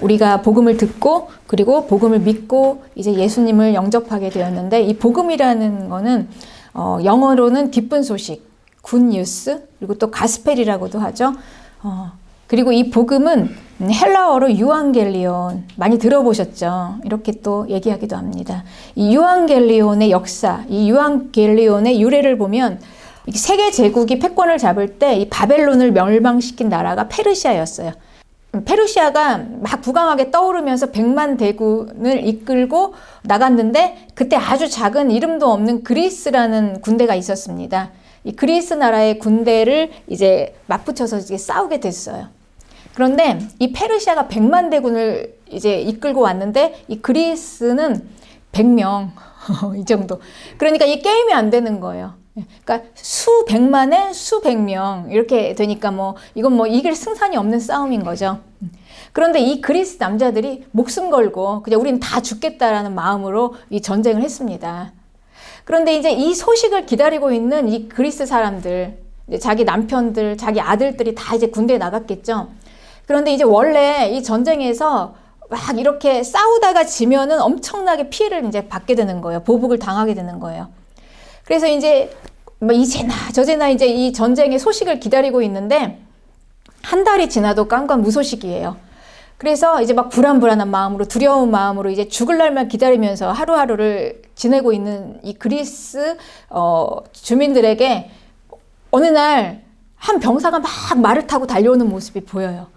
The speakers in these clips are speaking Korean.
우리가 복음을 듣고 그리고 복음을 믿고 이제 예수님을 영접하게 되었는데, 이 복음이라는 거는 영어로는 기쁜 소식, 굿뉴스, 그리고 또 가스펠이라고도 하죠. 그리고 이 복음은 헬라어로 유앙겔리온, 많이 들어보셨죠? 이렇게 또 얘기하기도 합니다. 이 유앙겔리온의 역사, 이 유앙겔리온의 유래를 보면 세계 제국이 패권을 잡을 때 이 바벨론을 멸망시킨 나라가 페르시아였어요. 페르시아가 막 부강하게 떠오르면서 100만 대군을 이끌고 나갔는데, 그때 아주 작은 이름도 없는 그리스라는 군대가 있었습니다. 이 그리스 나라의 군대를 이제 맞붙여서 이제 싸우게 됐어요. 그런데 이 페르시아가 100만 대군을 이제 이끌고 왔는데, 이 그리스는 100명 이 정도. 그러니까 이 게임이 안 되는 거예요. 그러니까 수백만에 수백 명 이렇게 되니까 이건 이길 승산이 없는 싸움인 거죠. 그런데 이 그리스 남자들이 목숨 걸고 그냥 우리는 다 죽겠다라는 마음으로 이 전쟁을 했습니다. 그런데 이제 이 소식을 기다리고 있는 이 그리스 사람들, 이제 자기 남편들, 자기 아들들이 다 이제 군대에 나갔겠죠. 그런데 이제 원래 이 전쟁에서 막 이렇게 싸우다가 지면은 엄청나게 피해를 이제 받게 되는 거예요. 보복을 당하게 되는 거예요. 그래서 이제 이제나 저제나 이제 이 전쟁의 소식을 기다리고 있는데, 한 달이 지나도 깜깜 무소식이에요. 그래서 이제 막 불안한 마음으로, 두려운 마음으로 이제 죽을 날만 기다리면서 하루하루를 지내고 있는 이 그리스 주민들에게 어느 날 한 병사가 막 말을 타고 달려오는 모습이 보여요.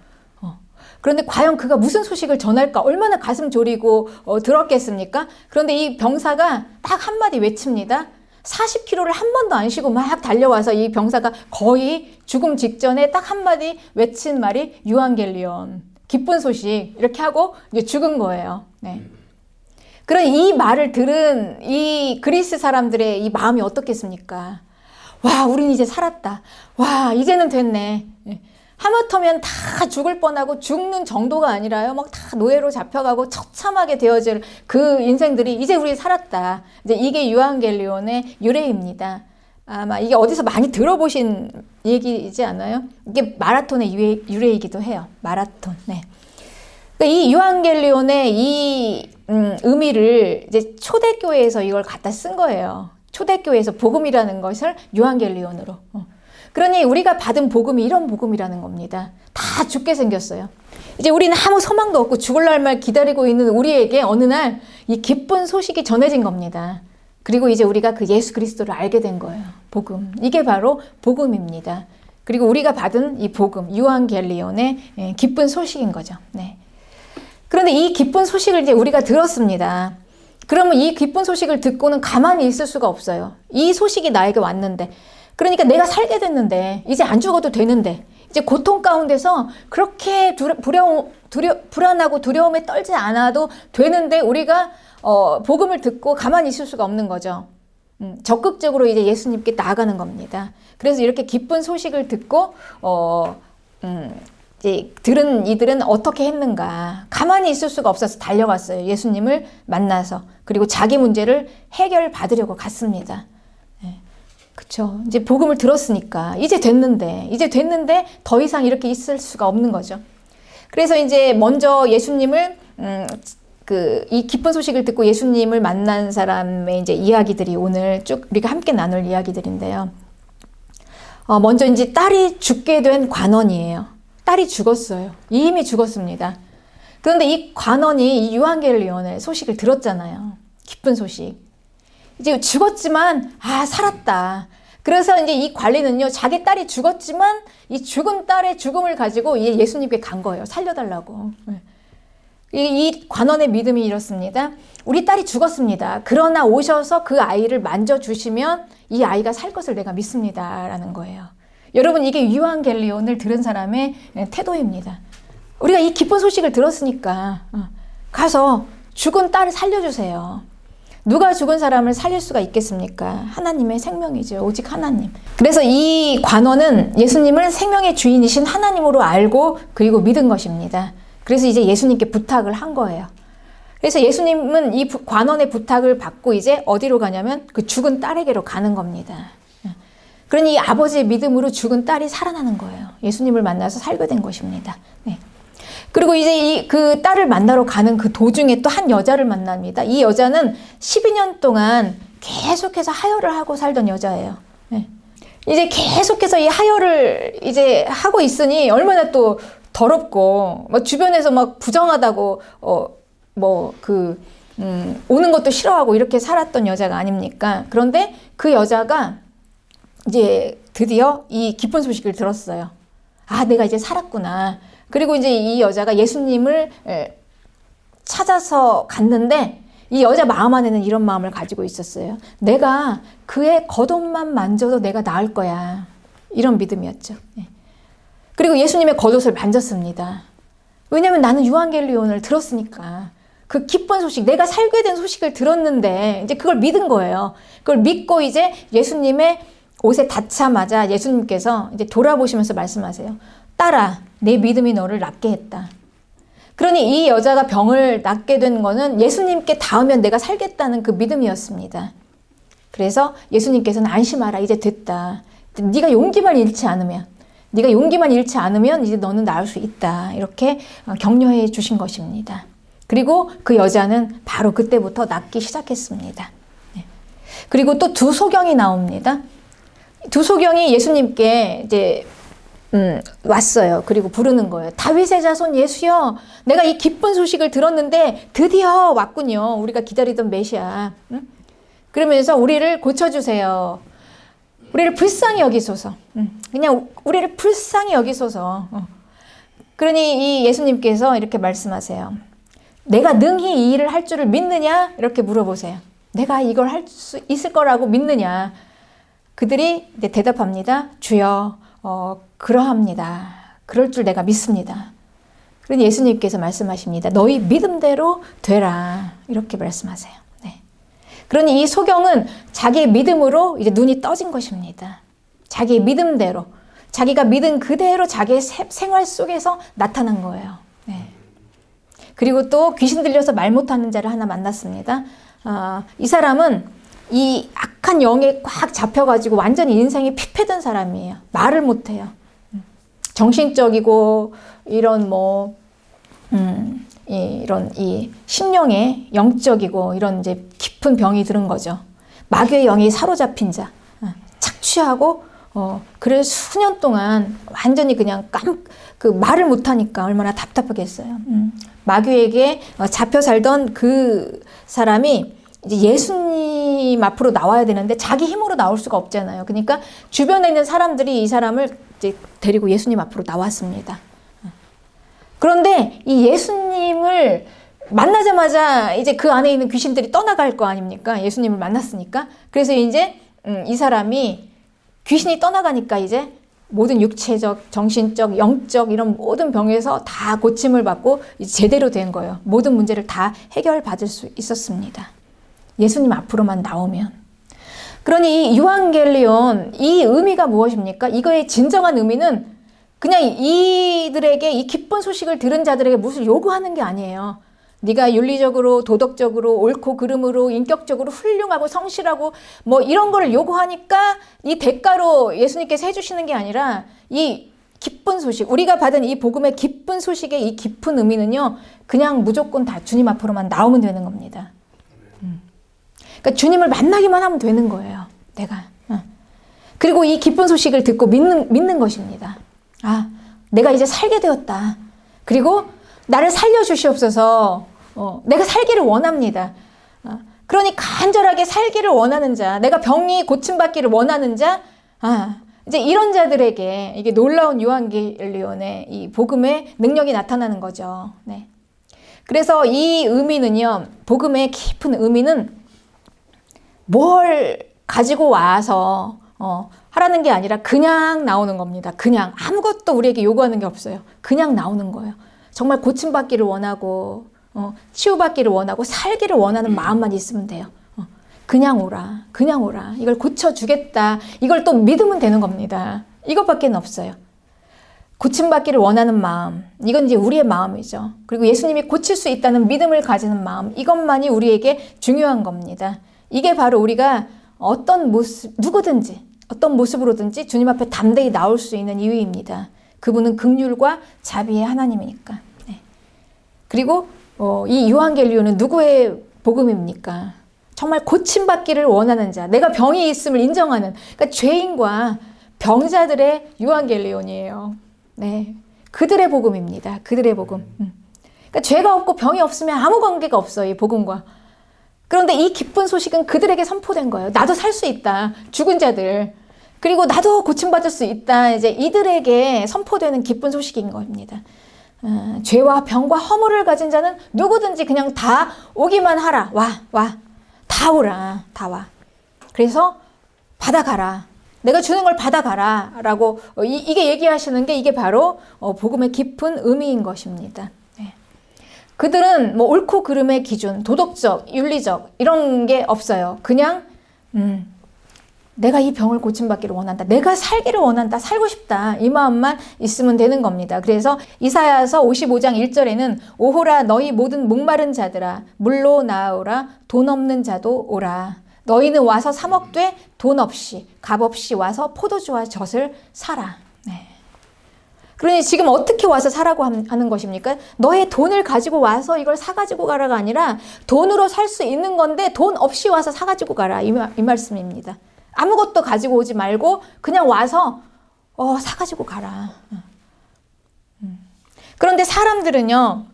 그런데 과연 그가 무슨 소식을 전할까? 얼마나 가슴 졸이고 들었겠습니까? 그런데 이 병사가 딱 한마디 외칩니다. 40km를 한 번도 안 쉬고 막 달려와서 이 병사가 거의 죽음 직전에 딱 한마디 외친 말이 유앙겔리온, 기쁜 소식, 이렇게 하고 이제 죽은 거예요. 네. 그런 이 말을 들은 이 그리스 사람들의 이 마음이 어떻겠습니까? 와, 우린 이제 살았다. 와, 이제는 됐네. 하마터면 다 죽을 뻔하고, 죽는 정도가 아니라요, 막 다 노예로 잡혀가고 처참하게 되어질 그 인생들이 이제 우리 살았다. 이제 이게 유앙겔리온의 유래입니다. 아마 이게 어디서 많이 들어보신 얘기이지 않아요? 이게 마라톤의 유래이기도 해요. 마라톤. 네. 이 유앙겔리온의 이 의미를 이제 초대교회에서 이걸 갖다 쓴 거예요. 초대교회에서 복음이라는 것을 유앙겔리온으로. 그러니 우리가 받은 복음이 이런 복음이라는 겁니다. 다 죽게 생겼어요. 이제 우리는 아무 소망도 없고 죽을 날만 기다리고 있는 우리에게 어느 날 이 기쁜 소식이 전해진 겁니다. 그리고 이제 우리가 그 예수 그리스도를 알게 된 거예요. 복음. 이게 바로 복음입니다. 그리고 우리가 받은 이 복음, 유앙겔리온의 기쁜 소식인 거죠. 네. 그런데 이 기쁜 소식을 이제 우리가 들었습니다. 그러면 이 기쁜 소식을 듣고는 가만히 있을 수가 없어요. 이 소식이 나에게 왔는데, 그러니까 내가 살게 됐는데, 이제 안 죽어도 되는데, 이제 고통 가운데서 그렇게 불안하고 두려움에 떨지 않아도 되는데, 우리가 복음을 듣고 가만히 있을 수가 없는 거죠. 적극적으로 이제 예수님께 나아가는 겁니다. 그래서 이렇게 기쁜 소식을 듣고 이제 들은 이들은 어떻게 했는가? 가만히 있을 수가 없어서 달려갔어요. 예수님을 만나서. 그리고 자기 문제를 해결받으려고 갔습니다. 그쵸. 이제 복음을 들었으니까 이제 됐는데 더 이상 이렇게 있을 수가 없는 거죠. 그래서 이제 먼저 예수님을 이 기쁜 소식을 듣고 예수님을 만난 사람의 이제 이야기들이 오늘 쭉 우리가 함께 나눌 이야기들인데요. 먼저 이제 딸이 죽게 된 관원이에요. 딸이 죽었어요. 이미 죽었습니다. 그런데 이 관원이 이 유앙겔리온의 소식을 들었잖아요. 기쁜 소식. 이제 죽었지만 살았다. 그래서 이제 이 관리는요, 자기 딸이 죽었지만 이 죽은 딸의 죽음을 가지고 예수님께 간 거예요. 살려달라고. 이 관원의 믿음이 이렇습니다. 우리 딸이 죽었습니다. 그러나 오셔서 그 아이를 만져주시면 이 아이가 살 것을 내가 믿습니다. 라는 거예요. 여러분, 이게 유앙겔리온을 들은 사람의 태도입니다. 우리가 이 기쁜 소식을 들었으니까 가서 죽은 딸을 살려주세요. 누가 죽은 사람을 살릴 수가 있겠습니까? 하나님의 생명이죠. 오직 하나님. 그래서 이 관원은 예수님을 생명의 주인이신 하나님으로 알고 그리고 믿은 것입니다. 그래서 이제 예수님께 부탁을 한 거예요. 그래서 예수님은 이 관원의 부탁을 받고 이제 어디로 가냐면 그 죽은 딸에게로 가는 겁니다. 그러니 이 아버지의 믿음으로 죽은 딸이 살아나는 거예요. 예수님을 만나서 살게 된 것입니다. 네. 그리고 이제 그 딸을 만나러 가는 그 도중에 또 한 여자를 만납니다. 이 여자는 12년 동안 계속해서 하혈을 하고 살던 여자예요. 네. 이제 계속해서 이 하혈을 이제 하고 있으니 얼마나 또 더럽고, 막 주변에서 막 부정하다고, 오는 것도 싫어하고 이렇게 살았던 여자가 아닙니까? 그런데 그 여자가 이제 드디어 이 기쁜 소식을 들었어요. 아, 내가 이제 살았구나. 그리고 이제 이 여자가 예수님을 찾아서 갔는데 이 여자 마음 안에는 이런 마음을 가지고 있었어요. 내가 그의 겉옷만 만져도 내가 나을 거야. 이런 믿음이었죠. 그리고 예수님의 겉옷을 만졌습니다. 왜냐하면 나는 유한겔리온을 들었으니까. 그 기쁜 소식, 내가 살게 된 소식을 들었는데 이제 그걸 믿은 거예요. 그걸 믿고 이제 예수님의 옷에 닿자마자 예수님께서 이제 돌아보시면서 말씀하세요. 딸아, 내 믿음이 너를 낫게 했다. 그러니 이 여자가 병을 낫게 된 거는 예수님께 닿으면 내가 살겠다는 그 믿음이었습니다. 그래서 예수님께서는 안심하라, 이제 됐다. 네가 용기만 잃지 않으면 이제 너는 나을 수 있다. 이렇게 격려해 주신 것입니다. 그리고 그 여자는 바로 그때부터 낫기 시작했습니다. 그리고 또 두 소경이 나옵니다. 두 소경이 예수님께 이제 왔어요. 그리고 부르는 거예요. 다윗의 자손 예수여, 내가 이 기쁜 소식을 들었는데 드디어 왔군요. 우리가 기다리던 메시아. 그러면서 우리를 고쳐주세요. 우리를 불쌍히 여기소서. 그냥 우리를 불쌍히 여기소서. 그러니 이 예수님께서 이렇게 말씀하세요. 내가 능히 이 일을 할 줄을 믿느냐? 이렇게 물어보세요. 내가 이걸 할 수 있을 거라고 믿느냐? 그들이 이제 대답합니다. 주여, 그러합니다. 그럴 줄 내가 믿습니다. 그러니 예수님께서 말씀하십니다. 너희 믿음대로 되라. 이렇게 말씀하세요. 네. 그러니 이 소경은 자기의 믿음으로 이제 눈이 떠진 것입니다. 자기의 믿음대로, 자기가 믿은 그대로 자기의 생활 속에서 나타난 거예요. 네. 그리고 또 귀신 들려서 말 못하는 자를 하나 만났습니다. 이 사람은 이 악한 영에 꽉 잡혀가지고 완전히 인생이 피폐된 사람이에요. 말을 못해요. 정신적이고 이런 이런 이 심령에 영적이고 이런 이제 깊은 병이 들은 거죠. 마귀의 영이 사로잡힌 자, 착취하고 그래서 수년 동안 완전히 그냥 그 말을 못하니까 얼마나 답답하겠어요. 마귀에게 잡혀 살던 그 사람이 이제 예수님 앞으로 나와야 되는데 자기 힘으로 나올 수가 없잖아요. 그러니까 주변에 있는 사람들이 이 사람을 이제 데리고 예수님 앞으로 나왔습니다. 그런데 이 예수님을 만나자마자 이제 그 안에 있는 귀신들이 떠나갈 거 아닙니까? 예수님을 만났으니까. 그래서 이제 이 사람이 귀신이 떠나가니까 이제 모든 육체적, 정신적, 영적 이런 모든 병에서 다 고침을 받고 이제 제대로 된 거예요. 모든 문제를 다 해결받을 수 있었습니다. 예수님 앞으로만 나오면. 그러니 이 유한겔리온, 이 의미가 무엇입니까? 이거의 진정한 의미는 그냥 이들에게, 이 기쁜 소식을 들은 자들에게 무엇을 요구하는 게 아니에요. 네가 윤리적으로, 도덕적으로, 옳고 그름으로, 인격적으로 훌륭하고 성실하고 뭐 이런 거를 요구하니까 이 대가로 예수님께서 해주시는 게 아니라 이 기쁜 소식, 우리가 받은 이 복음의 기쁜 소식의 이 깊은 의미는요, 그냥 무조건 다 주님 앞으로만 나오면 되는 겁니다. 그러니까 주님을 만나기만 하면 되는 거예요. 내가. 그리고 이 기쁜 소식을 듣고 믿는 것입니다. 아, 내가 이제 살게 되었다. 그리고 나를 살려주시옵소서. 내가 살기를 원합니다. 그러니 간절하게 살기를 원하는 자, 내가 병이 고침받기를 원하는 자, 이제 이런 자들에게 이게 놀라운 유한겔리온의 이 복음의 능력이 나타나는 거죠. 네. 그래서 이 의미는요, 복음의 깊은 의미는 뭘 가지고 와서 하라는 게 아니라 그냥 나오는 겁니다. 그냥 아무것도 우리에게 요구하는 게 없어요. 그냥 나오는 거예요. 정말 고침받기를 원하고 치유받기를 원하고 살기를 원하는 마음만 있으면 돼요. 그냥 오라. 그냥 오라. 이걸 고쳐주겠다. 이걸 또 믿으면 되는 겁니다. 이것밖에 없어요. 고침받기를 원하는 마음, 이건 이제 우리의 마음이죠. 그리고 예수님이 고칠 수 있다는 믿음을 가지는 마음, 이것만이 우리에게 중요한 겁니다. 이게 바로 우리가 어떤 모습, 누구든지 어떤 모습으로든지 주님 앞에 담대히 나올 수 있는 이유입니다. 그분은 긍휼과 자비의 하나님이니까. 네. 그리고 이 요한겔리온은 누구의 복음입니까? 정말 고침받기를 원하는 자, 내가 병이 있음을 인정하는, 그러니까 죄인과 병자들의 요한겔리온이에요. 네, 그들의 복음입니다. 그들의 복음. 그러니까 죄가 없고 병이 없으면 아무 관계가 없어, 이 복음과. 그런데 이 기쁜 소식은 그들에게 선포된 거예요. 나도 살 수 있다. 죽은 자들. 그리고 나도 고침받을 수 있다. 이제 이들에게 선포되는 기쁜 소식인 겁니다. 죄와 병과 허물을 가진 자는 누구든지 그냥 다 오기만 하라. 와. 다 오라. 다 와. 그래서 받아가라. 내가 주는 걸 받아가라. 라고 이게 얘기하시는 게 이게 바로 복음의 깊은 의미인 것입니다. 네. 그들은 뭐 옳고 그름의 기준, 도덕적, 윤리적 이런 게 없어요. 그냥 내가 이 병을 고침받기를 원한다. 내가 살기를 원한다. 살고 싶다. 이 마음만 있으면 되는 겁니다. 그래서 이사야서 55장 1절에는 오호라 너희 모든 목마른 자들아 물로 나아오라 돈 없는 자도 오라. 너희는 와서 사 먹되 돈 없이 값 없이 와서 포도주와 젖을 사라. 네. 그러니 지금 어떻게 와서 사라고 하는 것입니까? 너의 돈을 가지고 와서 이걸 사가지고 가라가 아니라 돈으로 살 수 있는 건데 돈 없이 와서 사가지고 가라. 이 말씀입니다. 아무것도 가지고 오지 말고 그냥 와서 사가지고 가라. 그런데 사람들은요,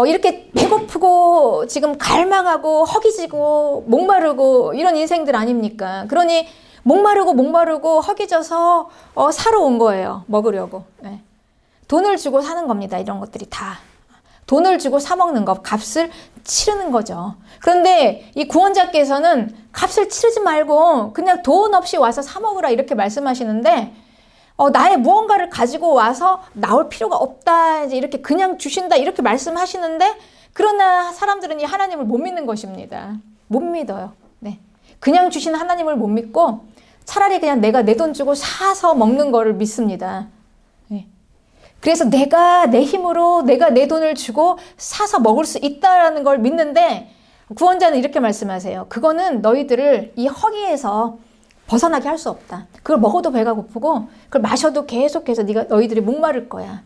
이렇게 배고프고 지금 갈망하고 허기지고 목마르고 이런 인생들 아닙니까? 그러니 목마르고 허기져서 사러 온 거예요. 먹으려고. 네. 돈을 주고 사는 겁니다. 이런 것들이 다. 돈을 주고 사 먹는 것, 값을 치르는 거죠. 그런데 이 구원자께서는 값을 치르지 말고 그냥 돈 없이 와서 사 먹으라 이렇게 말씀하시는데 나의 무언가를 가지고 와서 나올 필요가 없다. 이제 이렇게 그냥 주신다 이렇게 말씀하시는데 그러나 사람들은 이 하나님을 못 믿는 것입니다. 못 믿어요. 네. 그냥 주시는 하나님을 못 믿고 차라리 그냥 내가 내 돈 주고 사서 먹는 거를 믿습니다. 네. 그래서 내가 내 힘으로 내가 내 돈을 주고 사서 먹을 수 있다라는 걸 믿는데 구원자는 이렇게 말씀하세요. 그거는 너희들을 이 허기에서 벗어나게 할 수 없다. 그걸 먹어도 배가 고프고 그걸 마셔도 계속해서 너희들이 목마를 거야.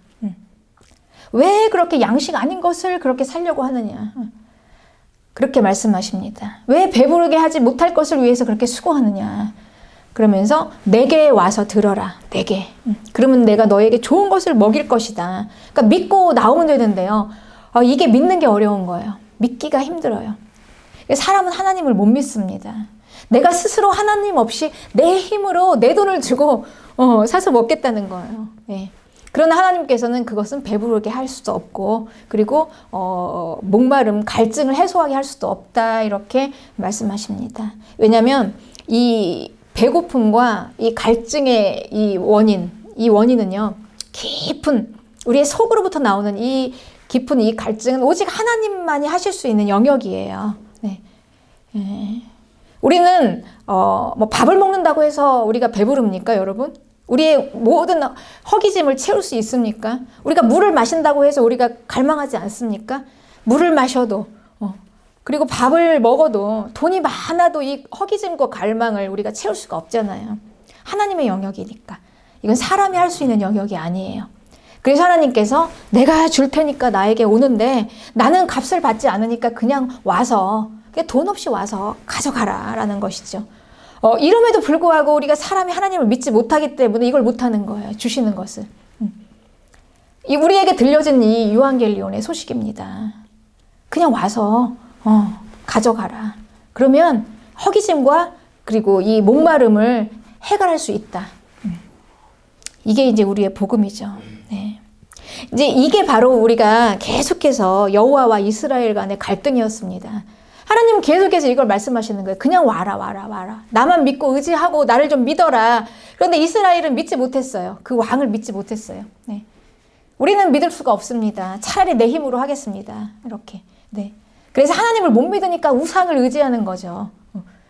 왜 그렇게 양식 아닌 것을 그렇게 살려고 하느냐. 그렇게 말씀하십니다. 왜 배부르게 하지 못할 것을 위해서 그렇게 수고하느냐. 그러면서 내게 와서 들어라. 내게. 그러면 내가 너에게 좋은 것을 먹일 것이다. 그러니까 믿고 나오면 되는데요. 이게 믿는 게 어려운 거예요. 믿기가 힘들어요. 사람은 하나님을 못 믿습니다. 내가 스스로 하나님 없이 내 힘으로 내 돈을 주고 사서 먹겠다는 거예요. 네. 그러나 하나님께서는 그것은 배부르게 할 수도 없고 그리고 목마름, 갈증을 해소하게 할 수도 없다 이렇게 말씀하십니다. 왜냐하면 이 배고픔과 이 갈증의 이 원인은요 깊은 우리의 속으로부터 나오는 이 깊은 이 갈증은 오직 하나님만이 하실 수 있는 영역이에요. 네. 우리는 뭐 밥을 먹는다고 해서 우리가 배부릅니까, 여러분? 우리의 모든 허기짐을 채울 수 있습니까? 우리가 물을 마신다고 해서 우리가 갈망하지 않습니까? 물을 마셔도 그리고 밥을 먹어도 돈이 많아도 이 허기짐과 갈망을 우리가 채울 수가 없잖아요. 하나님의 영역이니까. 이건 사람이 할 수 있는 영역이 아니에요. 그래서 하나님께서 내가 줄 테니까 나에게 오는데 나는 값을 받지 않으니까 그냥 와서 돈 없이 와서 가져가라 라는 것이죠. 이름에도 불구하고 우리가 사람이 하나님을 믿지 못하기 때문에 이걸 못하는 거예요. 주시는 것을. 우리에게 들려진 이 요한겔리온의 소식입니다. 그냥 와서 가져가라. 그러면 허기짐과 그리고 이 목마름을 해결할 수 있다. 이게 이제 우리의 복음이죠. 네. 이제 이게 바로 우리가 계속해서 여호와와 이스라엘 간의 갈등이었습니다. 하나님은 계속해서 이걸 말씀하시는 거예요. 그냥 와라. 나만 믿고 의지하고 나를 좀 믿어라. 그런데 이스라엘은 믿지 못했어요. 그 왕을 믿지 못했어요. 네. 우리는 믿을 수가 없습니다. 차라리 내 힘으로 하겠습니다. 이렇게. 네. 그래서 하나님을 못 믿으니까 우상을 의지하는 거죠.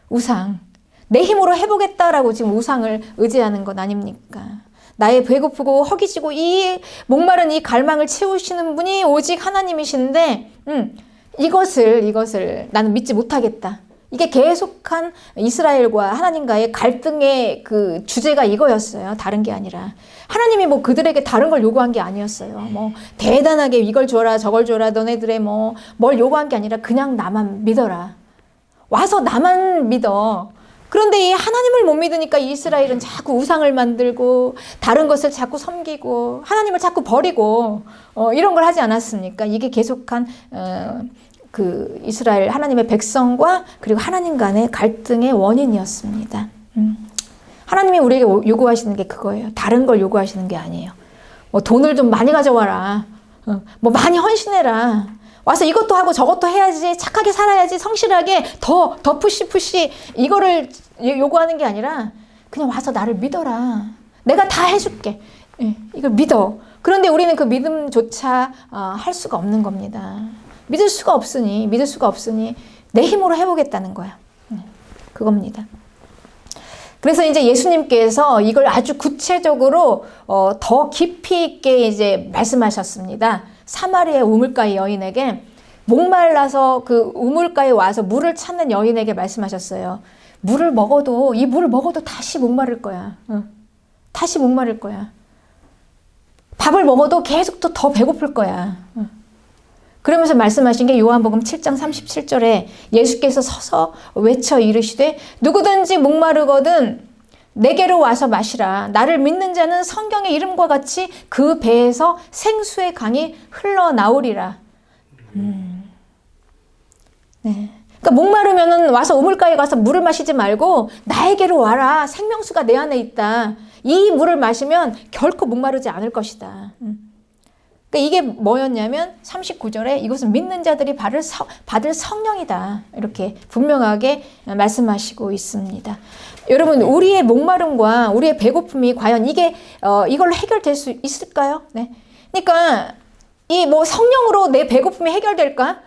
우상. 내 힘으로 해보겠다라고 지금 우상을 의지하는 것 아닙니까? 나의 배고프고 허기지고 이 목마른 이 갈망을 채우시는 분이 오직 하나님이신데 이것을 나는 믿지 못하겠다. 이게 계속한 이스라엘과 하나님과의 갈등의 그 주제가 이거였어요. 다른 게 아니라. 하나님이 뭐 그들에게 다른 걸 요구한 게 아니었어요. 뭐 대단하게 이걸 줘라 저걸 줘라 너네들의 뭐 뭘 요구한 게 아니라 그냥 나만 믿어라. 와서 나만 믿어. 그런데 이 하나님을 못 믿으니까 이스라엘은 자꾸 우상을 만들고 다른 것을 자꾸 섬기고 하나님을 자꾸 버리고 이런 걸 하지 않았습니까? 이게 계속한 그 이스라엘 하나님의 백성과 그리고 하나님 간의 갈등의 원인이었습니다. 하나님이 우리에게 요구하시는 게 그거예요. 다른 걸 요구하시는 게 아니에요. 뭐 돈을 좀 많이 가져와라. 뭐 많이 헌신해라. 와서 이것도 하고 저것도 해야지, 착하게 살아야지, 성실하게 더 푸시 이거를 요구하는 게 아니라 그냥 와서 나를 믿어라. 내가 다 해줄게. 이걸 믿어. 그런데 우리는 그 믿음조차 할 수가 없는 겁니다. 믿을 수가 없으니 내 힘으로 해보겠다는 거야. 그겁니다. 그래서 이제 예수님께서 이걸 아주 구체적으로 더 깊이 있게 이제 말씀하셨습니다. 사마리아 우물가의 여인에게 목말라서 그 우물가에 와서 물을 찾는 여인에게 말씀하셨어요. 이 물을 먹어도 다시 목마를 거야. 다시 목마를 거야. 밥을 먹어도 계속 또 더 배고플 거야. 그러면서 말씀하신 게 요한복음 7장 37절에 예수께서 서서 외쳐 이르시되 누구든지 목마르거든 내게로 와서 마시라. 나를 믿는 자는 성경의 이름과 같이 그 배에서 생수의 강이 흘러나오리라. 네. 그러니까 목마르면은 와서 우물가에 가서 물을 마시지 말고 나에게로 와라. 생명수가 내 안에 있다. 이 물을 마시면 결코 목마르지 않을 것이다. 그러니까 이게 뭐였냐면 39절에 이것은 믿는 자들이 받을 성령이다. 이렇게 분명하게 말씀하시고 있습니다. 여러분, 우리의 목마름과 우리의 배고픔이 과연 이걸로 해결될 수 있을까요? 네. 그러니까 이 뭐 성령으로 내 배고픔이 해결될까?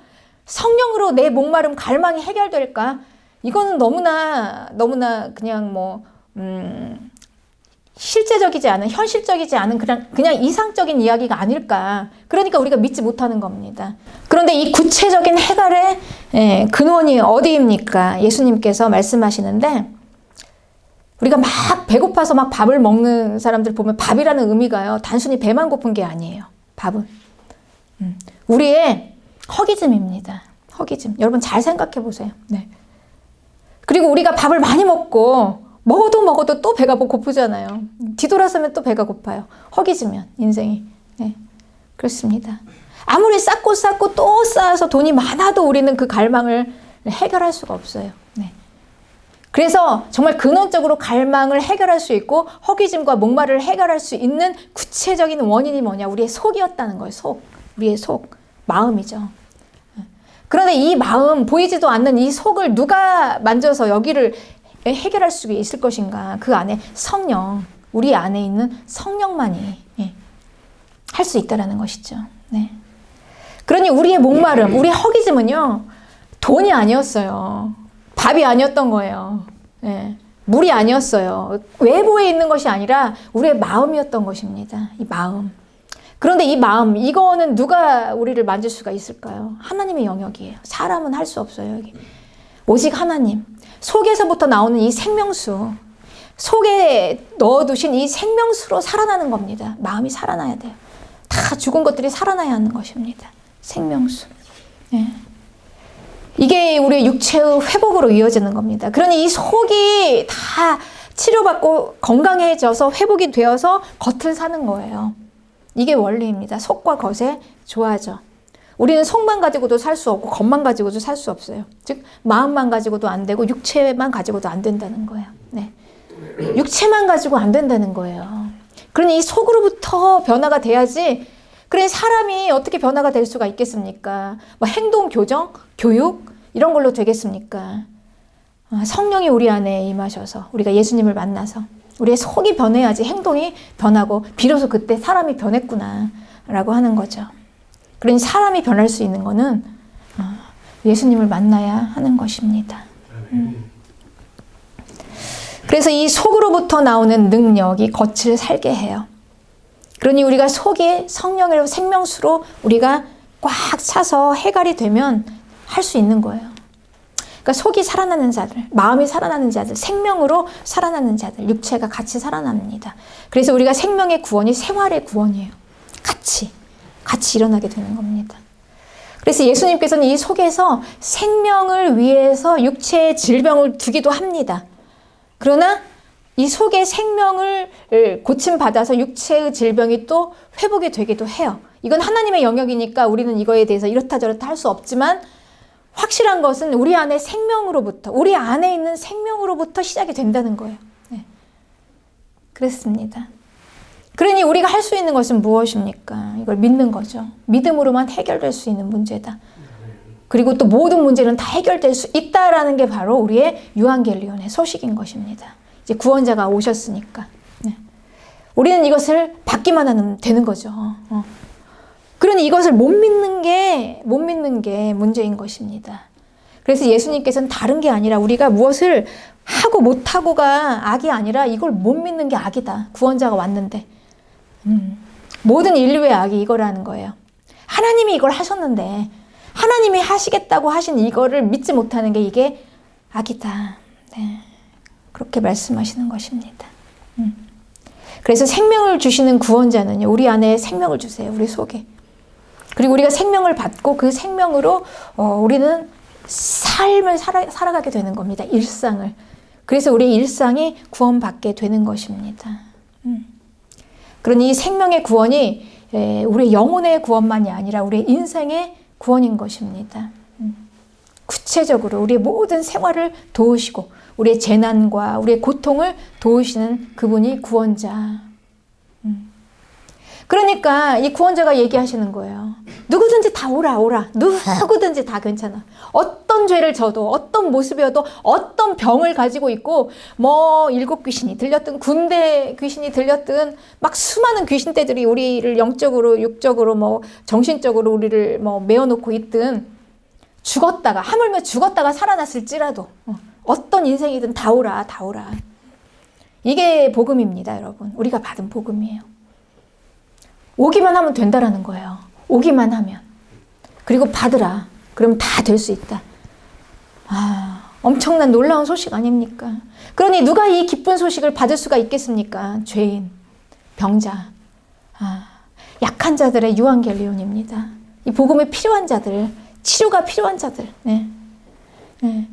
성령으로 내 목마름, 갈망이 해결될까? 이거는 너무나 그냥 실제적이지 않은, 현실적이지 않은 그냥 이상적인 이야기가 아닐까. 그러니까 우리가 믿지 못하는 겁니다. 그런데 이 구체적인 해결의 근원이 어디입니까? 예수님께서 말씀하시는데 우리가 막 배고파서 막 밥을 먹는 사람들 보면 밥이라는 의미가요. 단순히 배만 고픈 게 아니에요. 밥은. 우리의 허기짐입니다. 허기짐. 여러분 잘 생각해 보세요. 네. 그리고 우리가 밥을 많이 먹어도 또 배가 고프잖아요. 뒤돌아서면 또 배가 고파요. 허기지면 인생이. 네. 그렇습니다. 아무리 쌓고 또 쌓아서 돈이 많아도 우리는 그 갈망을 해결할 수가 없어요. 네. 그래서 정말 근원적으로 갈망을 해결할 수 있고 허기짐과 목마를 해결할 수 있는 구체적인 원인이 뭐냐? 우리의 속이었다는 거예요. 우리의 속. 마음이죠. 그런데 이 마음, 보이지도 않는 이 속을 누가 만져서 여기를 해결할 수 있을 것인가? 그 안에 성령, 우리 안에 있는 성령만이 할 수 있다라는 것이죠. 네. 그러니 우리의 목마름, 우리의 허기짐은요, 돈이 아니었어요. 밥이 아니었던 거예요. 네. 물이 아니었어요. 외부에 있는 것이 아니라 우리의 마음이었던 것입니다. 이 마음. 그런데 이 마음, 이거는 누가 우리를 만질 수가 있을까요? 하나님의 영역이에요. 사람은 할 수 없어요. 여기. 오직 하나님. 속에서부터 나오는 이 생명수, 속에 넣어두신 이 생명수로 살아나는 겁니다. 마음이 살아나야 돼요. 다 죽은 것들이 살아나야 하는 것입니다. 생명수. 네. 이게 우리의 육체의 회복으로 이어지는 겁니다. 그러니 이 속이 다 치료받고 건강해져서 회복이 되어서 겉을 사는 거예요. 이게 원리입니다. 속과 겉의 조화죠. 우리는 속만 가지고도 살 수 없고 겉만 가지고도 살 수 없어요. 즉 마음만 가지고도 안 되고 육체만 가지고도 안 된다는 거예요. 네. 육체만 가지고 안 된다는 거예요. 그러니 이 속으로부터 변화가 돼야지. 그러니 사람이 어떻게 변화가 될 수가 있겠습니까? 뭐 행동 교정, 교육 이런 걸로 되겠습니까? 성령이 우리 안에 임하셔서 우리가 예수님을 만나서 우리의 속이 변해야지 행동이 변하고 비로소 그때 사람이 변했구나 라고 하는 거죠. 그러니 사람이 변할 수 있는 거는 예수님을 만나야 하는 것입니다. 그래서 이 속으로부터 나오는 능력이 겉을 살게 해요. 그러니 우리가 속에 성령의 생명수로 우리가 꽉 차서 해갈이 되면 할 수 있는 거예요. 그러니까 속이 살아나는 자들, 마음이 살아나는 자들, 생명으로 살아나는 자들, 육체가 같이 살아납니다. 그래서 우리가 생명의 구원이 생활의 구원이에요. 같이 일어나게 되는 겁니다. 그래서 예수님께서는 이 속에서 생명을 위해서 육체의 질병을 두기도 합니다. 그러나 이 속의 생명을 고침받아서 육체의 질병이 또 회복이 되기도 해요. 이건 하나님의 영역이니까 우리는 이거에 대해서 이렇다 저렇다 할 수 없지만 확실한 것은 우리 안에 생명으로부터, 우리 안에 있는 생명으로부터 시작이 된다는 거예요. 네. 그렇습니다. 그러니 우리가 할 수 있는 것은 무엇입니까? 이걸 믿는 거죠. 믿음으로만 해결될 수 있는 문제다. 그리고 또 모든 문제는 다 해결될 수 있다라는 게 바로 우리의 유한겔리온의 소식인 것입니다. 이제 구원자가 오셨으니까. 네. 우리는 이것을 받기만 하면 되는 거죠. 그러니 이것을 못 믿는 게 문제인 것입니다. 그래서 예수님께서는 다른 게 아니라 우리가 무엇을 하고 못하고가 악이 아니라 이걸 못 믿는 게 악이다. 구원자가 왔는데. 모든 인류의 악이 이거라는 거예요. 하나님이 이걸 하셨는데 하나님이 하시겠다고 하신 이거를 믿지 못하는 게 이게 악이다. 네. 그렇게 말씀하시는 것입니다. 그래서 생명을 주시는 구원자는요, 우리 안에 생명을 주세요. 우리 속에. 그리고 우리가 생명을 받고 그 생명으로 우리는 삶을 살아가게 되는 겁니다. 일상을. 그래서 우리의 일상이 구원받게 되는 것입니다. 그러니 이 생명의 구원이 우리의 영혼의 구원만이 아니라 우리의 인생의 구원인 것입니다. 구체적으로 우리의 모든 생활을 도우시고 우리의 재난과 우리의 고통을 도우시는 그분이 구원자. 그러니까 이 구원자가 얘기하시는 거예요. 누구든지 다 오라. 누구든지 다 괜찮아. 어떤 죄를 져도, 어떤 모습이어도, 어떤 병을 가지고 있고, 뭐 일곱 귀신이 들렸든, 군대 귀신이 들렸든, 막 수많은 귀신떼들이 우리를 영적으로, 육적으로, 뭐 정신적으로 우리를 뭐 메어놓고 있든, 죽었다가, 하물며 죽었다가 살아났을지라도, 어떤 인생이든 다 오라. 이게 복음입니다, 여러분. 우리가 받은 복음이에요. 오기만 하면 된다라는 거예요. 오기만 하면. 그리고 받으라. 그러면 다 될 수 있다. 엄청난 놀라운 소식 아닙니까? 그러니 누가 이 기쁜 소식을 받을 수가 있겠습니까? 죄인, 병자, 약한 자들의 유한겔리온입니다. 이 복음이 필요한 자들, 치료가 필요한 자들,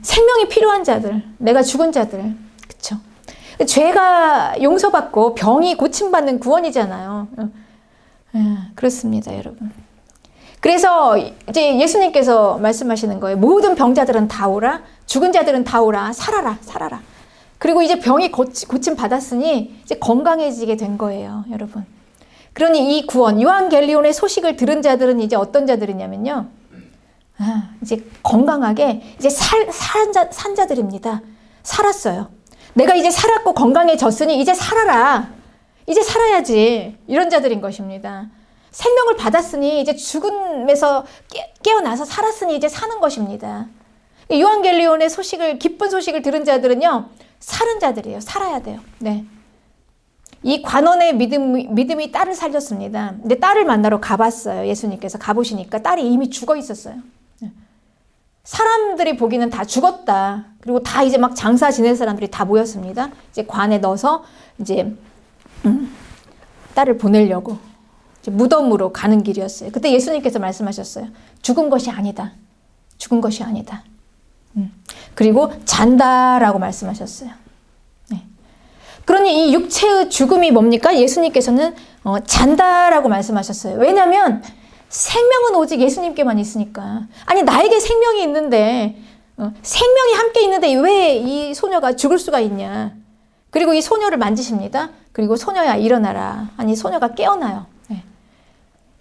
생명이 필요한 자들, 내가 죽은 자들, 그쵸? 죄가 용서받고 병이 고침받는 구원이잖아요. 그렇습니다, 여러분. 그래서 이제 예수님께서 말씀하시는 거예요. 모든 병자들은 다 오라, 죽은 자들은 다 오라, 살아라. 그리고 이제 병이 고침 받았으니 이제 건강해지게 된 거예요, 여러분. 그러니 이 구원, 유한겔리온의 소식을 들은 자들은 이제 어떤 자들이냐면요, 이제 건강하게 이제 산 자들입니다. 살았어요. 내가 이제 살았고 건강해졌으니 이제 살아라. 이제 살아야지. 이런 자들인 것입니다. 생명을 받았으니 이제 죽음에서 깨어나서 살았으니 이제 사는 것입니다. 유한겔리온의 기쁜 소식을 들은 자들은요, 사는 자들이에요. 살아야 돼요. 네. 이 관원의 믿음이 딸을 살렸습니다. 근데 딸을 만나러 가봤어요. 예수님께서 가보시니까 딸이 이미 죽어 있었어요. 사람들이 보기는 다 죽었다. 그리고 다 이제 막 장사 지낼 사람들이 다 모였습니다. 이제 관에 넣어서 이제 딸을 보내려고 이제 무덤으로 가는 길이었어요. 그때 예수님께서 말씀하셨어요. 죽은 것이 아니다. 그리고 잔다라고 말씀하셨어요. 네. 그러니 이 육체의 죽음이 뭡니까? 예수님께서는 잔다라고 말씀하셨어요. 왜냐하면 생명은 오직 예수님께만 있으니까. 아니, 나에게 생명이 있는데, 생명이 함께 있는데 왜 이 소녀가 죽을 수가 있냐. 그리고 이 소녀를 만지십니다. 그리고 소녀야 일어나라. 아니, 소녀가 깨어나요. 네.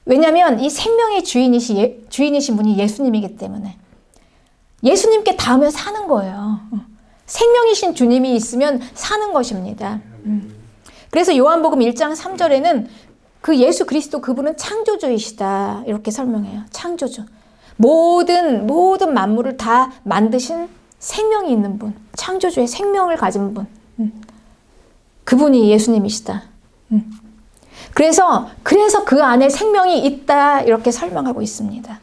왜냐하면 이 생명의 주인이신 분이 예수님이기 때문에. 예수님께 닿으면 사는 거예요. 생명이신 주님이 있으면 사는 것입니다. 그래서 요한복음 1장 3절에는 그 예수 그리스도 그분은 창조주이시다. 이렇게 설명해요. 창조주. 모든 만물을 다 만드신 생명이 있는 분. 창조주의 생명을 가진 분. 그분이 예수님이시다. 그래서 그 안에 생명이 있다. 이렇게 설명하고 있습니다.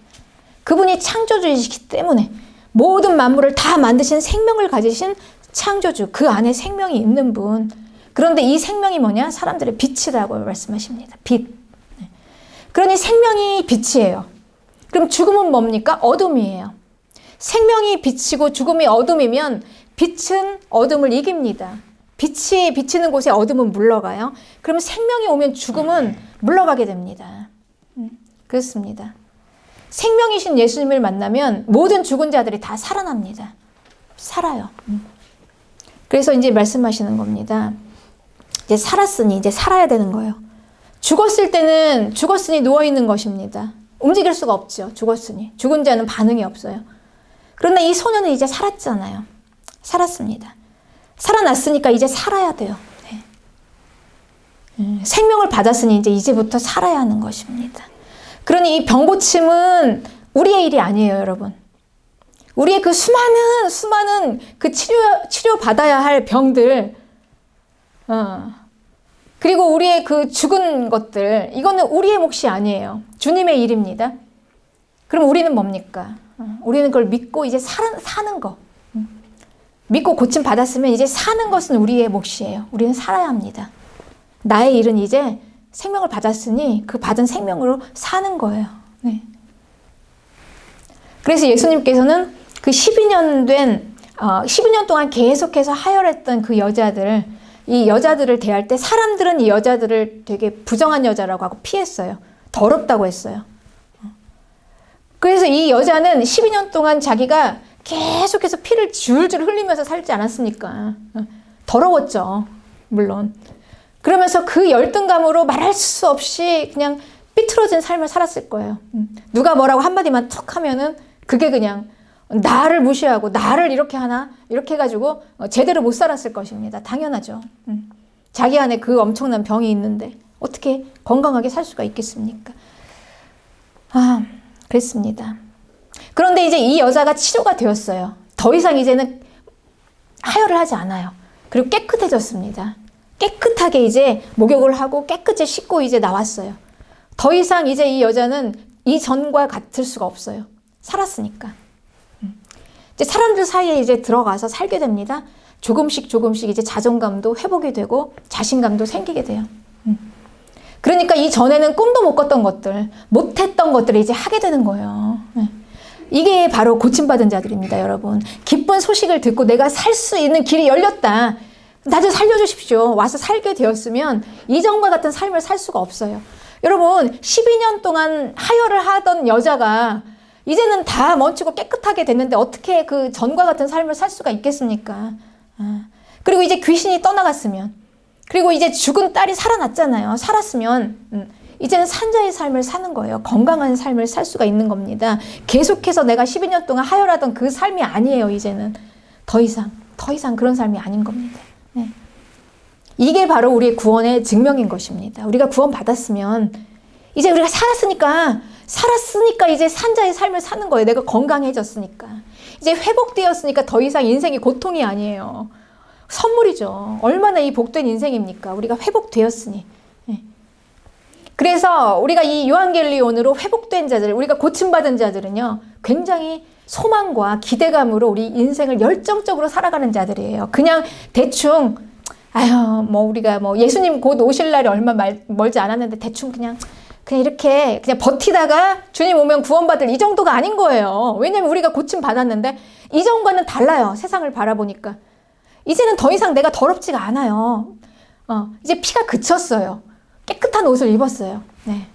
그분이 창조주이시기 때문에 모든 만물을 다 만드신 생명을 가지신 창조주, 그 안에 생명이 있는 분. 그런데 이 생명이 뭐냐? 사람들의 빛이라고 말씀하십니다. 빛. 그러니 생명이 빛이에요. 그럼 죽음은 뭡니까? 어둠이에요. 생명이 빛이고 죽음이 어둠이면 빛은 어둠을 이깁니다. 빛이 비치는 곳에 어둠은 물러가요. 그럼 생명이 오면 죽음은 물러가게 됩니다. 그렇습니다. 생명이신 예수님을 만나면 모든 죽은 자들이 다 살아납니다. 살아요. 그래서 이제 말씀하시는 겁니다. 이제 살았으니 이제 살아야 되는 거예요. 죽었을 때는 죽었으니 누워있는 것입니다. 움직일 수가 없죠. 죽었으니. 죽은 자는 반응이 없어요. 그러나 이 소년은 이제 살았잖아요. 살았습니다. 살아났으니까 이제 살아야 돼요. 네. 생명을 받았으니 이제부터 살아야 하는 것입니다. 그러니 이 병고침은 우리의 일이 아니에요, 여러분. 우리의 그 수많은 그 치료 받아야 할 병들, 그리고 우리의 그 죽은 것들, 이거는 우리의 몫이 아니에요. 주님의 일입니다. 그럼 우리는 뭡니까? 우리는 그걸 믿고 이제 사는 거. 믿고 고침 받았으면 이제 사는 것은 우리의 몫이에요. 우리는 살아야 합니다. 나의 일은 이제 생명을 받았으니 그 받은 생명으로 사는 거예요. 네. 그래서 예수님께서는 그 12년 동안 계속해서 하혈했던 그 여자들, 이 여자들을 대할 때 사람들은 이 여자들을 되게 부정한 여자라고 하고 피했어요. 더럽다고 했어요. 그래서 이 여자는 12년 동안 자기가 계속해서 피를 줄줄 흘리면서 살지 않았습니까? 더러웠죠. 물론. 그러면서 그 열등감으로 말할 수 없이 그냥 삐뚤어진 삶을 살았을 거예요. 누가 뭐라고 한마디만 툭 하면은 그게 그냥 나를 무시하고 나를 이렇게 하나? 이렇게 해가지고 제대로 못 살았을 것입니다. 당연하죠. 자기 안에 그 엄청난 병이 있는데 어떻게 건강하게 살 수가 있겠습니까? 그랬습니다. 그런데 이제 이 여자가 치료가 되었어요. 더 이상 이제는 하혈을 하지 않아요. 그리고 깨끗해졌습니다. 깨끗하게 이제 목욕을 하고 깨끗이 씻고 이제 나왔어요. 더 이상 이제 이 여자는 이전과 같을 수가 없어요. 살았으니까. 이제 사람들 사이에 이제 들어가서 살게 됩니다. 조금씩 이제 자존감도 회복이 되고 자신감도 생기게 돼요. 그러니까 이전에는 꿈도 못 꿨던 것들, 못했던 것들을 이제 하게 되는 거예요. 이게 바로 고침받은 자들입니다, 여러분. 기쁜 소식을 듣고 내가 살 수 있는 길이 열렸다. 나 좀 살려주십시오. 와서 살게 되었으면 이전과 같은 삶을 살 수가 없어요. 여러분, 12년 동안 하혈을 하던 여자가 이제는 다 멈추고 깨끗하게 됐는데 어떻게 그 전과 같은 삶을 살 수가 있겠습니까? 그리고 이제 귀신이 떠나갔으면, 그리고 이제 죽은 딸이 살아났잖아요. 살았으면 이제는 산자의 삶을 사는 거예요. 건강한 삶을 살 수가 있는 겁니다. 계속해서 내가 12년 동안 하혈하던 그 삶이 아니에요. 이제는 더 이상 그런 삶이 아닌 겁니다. 네. 이게 바로 우리의 구원의 증명인 것입니다. 우리가 구원 받았으면 이제 우리가 살았으니까 이제 산자의 삶을 사는 거예요. 내가 건강해졌으니까. 이제 회복되었으니까 더 이상 인생이 고통이 아니에요. 선물이죠. 얼마나 이 복된 인생입니까? 우리가 회복되었으니. 네. 그래서 우리가 이 요한겔리온으로 회복된 자들, 우리가 고침받은 자들은요, 굉장히 소망과 기대감으로 우리 인생을 열정적으로 살아가는 자들이에요. 그냥 대충, 우리가 예수님 곧 오실 날이 얼마 멀지 않았는데 대충 그냥 이렇게 그냥 버티다가 주님 오면 구원받을 이 정도가 아닌 거예요. 왜냐면 우리가 고침 받았는데 이전과는 달라요. 세상을 바라보니까. 이제는 더 이상 내가 더럽지가 않아요. 이제 피가 그쳤어요. 깨끗한 옷을 입었어요. 네.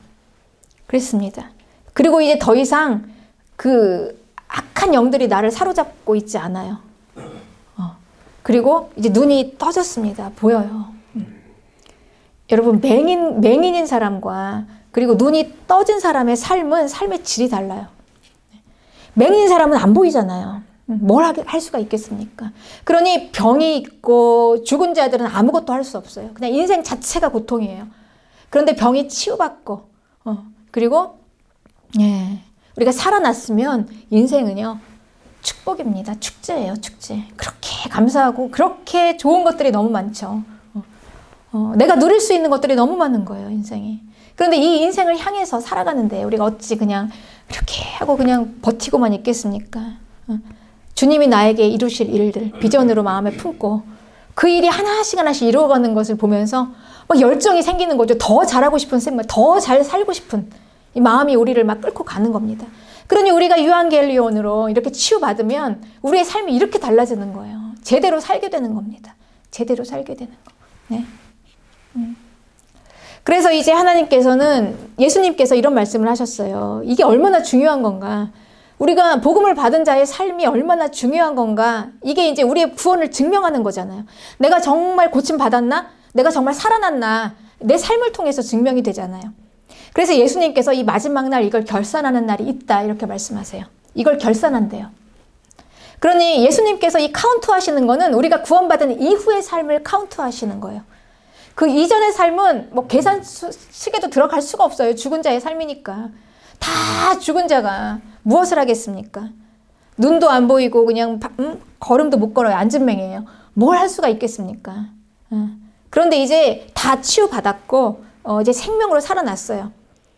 그랬습니다. 그리고 이제 더 이상 그 악한 영들이 나를 사로잡고 있지 않아요. 그리고 이제 눈이 떠졌습니다. 보여요. 여러분, 맹인인 사람과 그리고 눈이 떠진 사람의 삶의 질이 달라요. 맹인인 사람은 안 보이잖아요. 뭘 할 수가 있겠습니까? 그러니 병이 있고 죽은 자들은 아무것도 할 수 없어요. 그냥 인생 자체가 고통이에요. 그런데 병이 치유받고, 그리고, 우리가 살아났으면 인생은요, 축복입니다. 축제예요, 축제. 그렇게 감사하고, 그렇게 좋은 것들이 너무 많죠. 내가 누릴 수 있는 것들이 너무 많은 거예요, 인생이. 그런데 이 인생을 향해서 살아가는데, 우리가 어찌 그냥 이렇게 하고 그냥 버티고만 있겠습니까? 주님이 나에게 이루실 일들 비전으로 마음에 품고 그 일이 하나씩 하나씩 이루어가는 것을 보면서 막 열정이 생기는 거죠. 더 잘하고 싶은 생각, 더 잘 살고 싶은 이 마음이 우리를 막 끌고 가는 겁니다. 그러니 우리가 유한겔리온으로 이렇게 치유받으면 우리의 삶이 이렇게 달라지는 거예요. 제대로 살게 되는 겁니다. 제대로 살게 되는 거. 네. 그래서 이제 하나님께서는 예수님께서 이런 말씀을 하셨어요. 이게 얼마나 중요한 건가. 우리가 복음을 받은 자의 삶이 얼마나 중요한 건가. 이게 이제 우리의 구원을 증명하는 거잖아요. 내가 정말 고침받았나? 내가 정말 살아났나? 내 삶을 통해서 증명이 되잖아요. 그래서 예수님께서 이 마지막 날 이걸 결산하는 날이 있다 이렇게 말씀하세요. 이걸 결산한대요. 그러니 예수님께서 이 카운트 하시는 거는 우리가 구원받은 이후의 삶을 카운트 하시는 거예요. 그 이전의 삶은 뭐 계산식에도 들어갈 수가 없어요. 죽은 자의 삶이니까. 다 죽은 자가 무엇을 하겠습니까? 눈도 안 보이고 그냥 걸음도 못 걸어요. 안진뱅이에요. 뭘 할 수가 있겠습니까? 그런데 이제 다 치유받았고 이제 생명으로 살아났어요.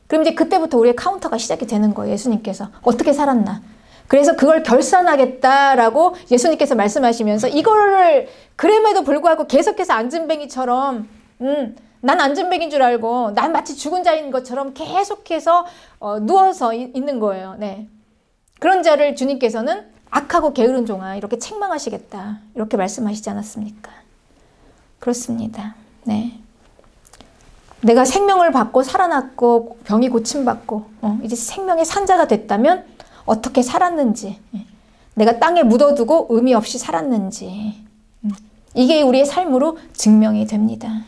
그럼 이제 그때부터 우리의 카운터가 시작이 되는 거예요. 예수님께서 어떻게 살았나. 그래서 그걸 결산하겠다라고 예수님께서 말씀하시면서 이거를 그럼에도 불구하고 계속해서 안진뱅이처럼 난 안진뱅인 줄 알고 난 마치 죽은 자인 것처럼 계속해서 누워서 있는 거예요. 네. 그런 자를 주님께서는 악하고 게으른 종아 이렇게 책망하시겠다 이렇게 말씀하시지 않았습니까? 그렇습니다. 네. 내가 생명을 받고 살아났고 병이 고침받고 이제 생명의 산자가 됐다면 어떻게 살았는지, 내가 땅에 묻어두고 의미 없이 살았는지, 이게 우리의 삶으로 증명이 됩니다.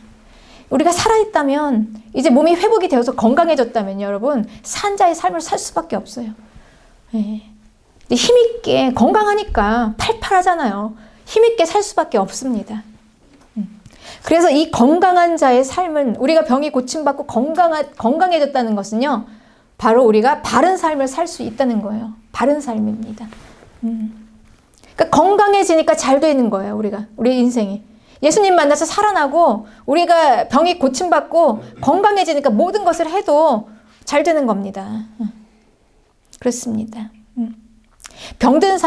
우리가 살아있다면, 이제 몸이 회복이 되어서 건강해졌다면 여러분 산자의 삶을 살 수밖에 없어요. 힘있게 건강하니까 팔팔하잖아요. 힘있게 살 수밖에 없습니다. 그래서 이 건강한 자의 삶은 우리가 병이 고침받고 건강해졌다는 것은요. 바로 우리가 바른 삶을 살 수 있다는 거예요. 바른 삶입니다. 그러니까 건강해지니까 잘 되는 거예요. 우리 인생이. 예수님 만나서 살아나고 우리가 병이 고침받고 건강해지니까 모든 것을 해도 잘 되는 겁니다. 그렇습니다. 병든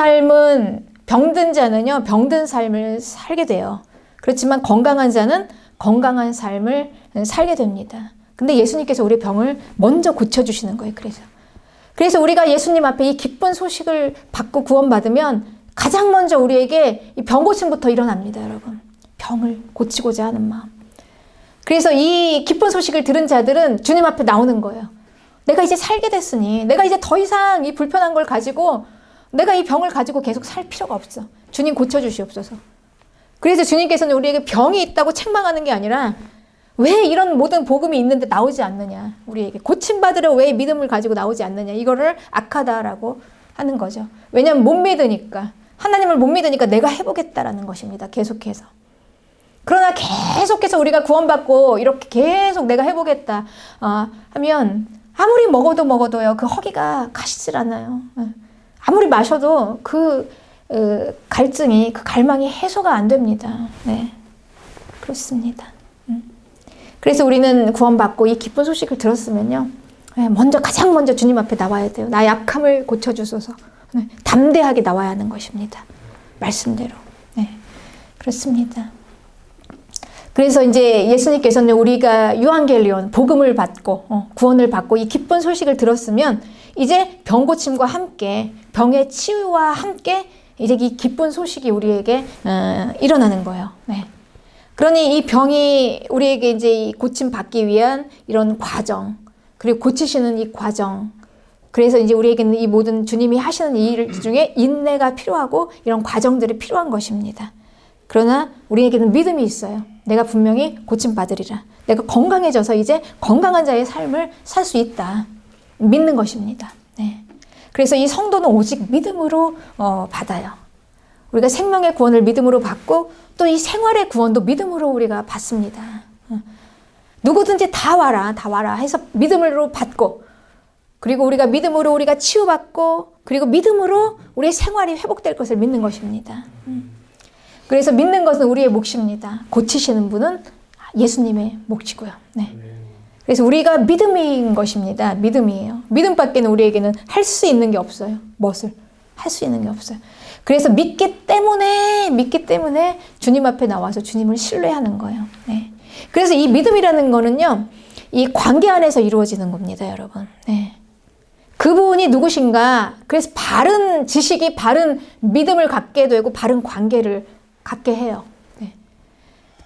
자는요. 병든 삶을 살게 돼요. 그렇지만 건강한 자는 건강한 삶을 살게 됩니다. 근데 예수님께서 우리의 병을 먼저 고쳐주시는 거예요. 그래서 우리가 예수님 앞에 이 기쁜 소식을 받고 구원받으면 가장 먼저 우리에게 이 병 고침부터 일어납니다. 여러분. 병을 고치고자 하는 마음. 그래서 이 기쁜 소식을 들은 자들은 주님 앞에 나오는 거예요. 내가 이제 살게 됐으니 내가 이제 더 이상 이 불편한 걸 가지고 내가 이 병을 가지고 계속 살 필요가 없어. 주님 고쳐주시옵소서. 그래서 주님께서는 우리에게 병이 있다고 책망하는 게 아니라 왜 이런 모든 복음이 있는데 나오지 않느냐. 우리에게 고침받으려 왜 믿음을 가지고 나오지 않느냐. 이거를 악하다라고 하는 거죠. 왜냐하면 못 믿으니까. 하나님을 못 믿으니까 내가 해보겠다라는 것입니다. 계속해서. 그러나 계속해서 우리가 구원받고 이렇게 계속 내가 해보겠다 하면 아무리 먹어도요. 그 허기가 가시질 않아요. 아무리 마셔도 그 갈증이, 그 갈망이 해소가 안 됩니다. 네. 그렇습니다. 그래서 우리는 구원받고 이 기쁜 소식을 들었으면요. 가장 먼저 주님 앞에 나와야 돼요. 나 약함을 고쳐주소서. 네. 담대하게 나와야 하는 것입니다. 말씀대로. 네. 그렇습니다. 그래서 이제 예수님께서는 우리가 유한겔리온, 복음을 받고, 구원을 받고 이 기쁜 소식을 들었으면 이제 병 고침과 함께, 병의 치유와 함께 이제 이 기쁜 소식이 우리에게 일어나는 거예요. 네. 그러니 이 병이 우리에게 이제 고침 받기 위한 이런 과정, 그리고 고치시는 이 과정, 그래서 이제 우리에게는 이 모든 주님이 하시는 일 중에 인내가 필요하고 이런 과정들이 필요한 것입니다. 그러나 우리에게는 믿음이 있어요. 내가 분명히 고침 받으리라. 내가 건강해져서 이제 건강한 자의 삶을 살 수 있다. 믿는 것입니다. 네. 그래서 이 성도는 오직 믿음으로 받아요. 우리가 생명의 구원을 믿음으로 받고 또 이 생활의 구원도 믿음으로 우리가 받습니다. 누구든지 다 와라 해서 믿음으로 받고, 그리고 우리가 믿음으로 우리가 치유받고, 그리고 믿음으로 우리의 생활이 회복될 것을 믿는 것입니다. 그래서 믿는 것은 우리의 몫입니다. 고치시는 분은 예수님의 몫이고요. 네. 그래서 우리가 믿음인 것입니다. 믿음이에요. 믿음밖에는 우리에게는 할 수 있는 게 없어요. 무엇을? 할 수 있는 게 없어요. 그래서 믿기 때문에 주님 앞에 나와서 주님을 신뢰하는 거예요. 네. 그래서 이 믿음이라는 거는요, 이 관계 안에서 이루어지는 겁니다, 여러분. 네. 그분이 누구신가? 그래서 바른 지식이 바른 믿음을 갖게 되고 바른 관계를 갖게 해요. 네.